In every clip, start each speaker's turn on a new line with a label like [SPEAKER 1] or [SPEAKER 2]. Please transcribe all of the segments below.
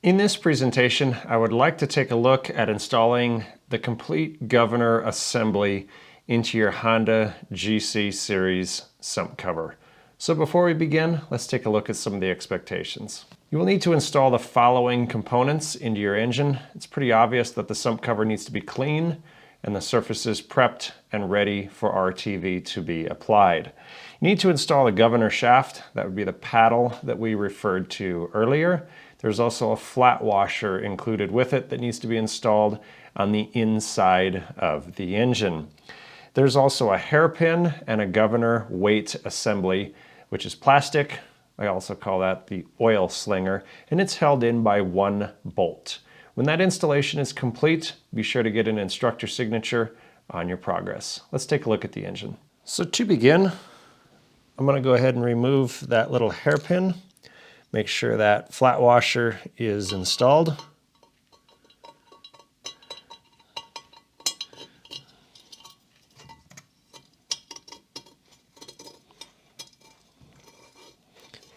[SPEAKER 1] In this presentation, I would like to take a look at installing the complete governor assembly into your Honda GC series sump cover. So before we begin, let's take a look at some of the expectations. You will need to install the following components into your engine. It's pretty obvious that the sump cover needs to be clean and the surfaces prepped and ready for RTV to be applied. You need to install a governor shaft. That would be the paddle that we referred to earlier. There's also a flat washer included with it that needs to be installed on the inside of the engine. There's also a hairpin and a governor weight assembly, which is plastic. I also call that the oil slinger, and it's held in by one bolt. When that installation is complete, be sure to get an instructor signature on your progress. Let's take a look at the engine. So to begin, I'm going to go ahead and remove that little hairpin. Make sure that flat washer is installed.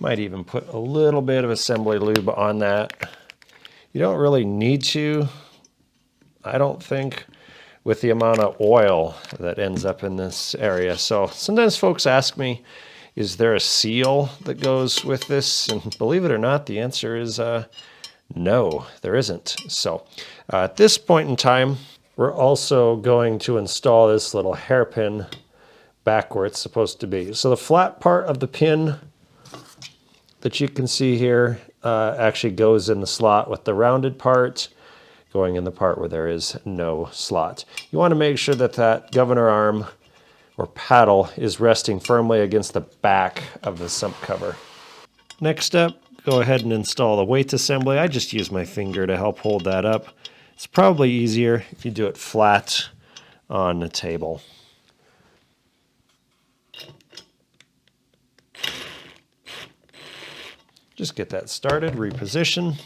[SPEAKER 1] Might even put a little bit of assembly lube on that. You don't really need to, I don't think, with the amount of oil that ends up in this area. So sometimes folks ask me, is there a seal that goes with this? And believe it or not, the answer is no, there isn't. So at this point in time, we're also going to install this little hairpin back where it's supposed to be. So the flat part of the pin that you can see here actually goes in the slot, with the rounded part going in the part where there is no slot. You want to make sure that that governor arm or paddle is resting firmly against the back of the sump cover. Next up, go ahead and install the weight assembly. I just use my finger to help hold that up. It's probably easier if you do it flat on the table. Just get that started, reposition.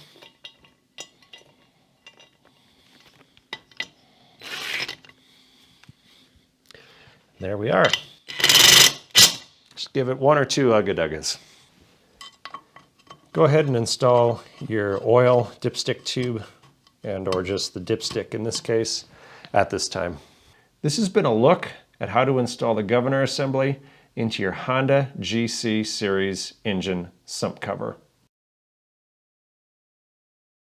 [SPEAKER 1] There we are. Just give it one or two ugga-duggas. Go ahead and install your oil dipstick tube, or just the dipstick in this case, at this time. This has been a look at how to install the governor assembly into your Honda GC series engine sump cover.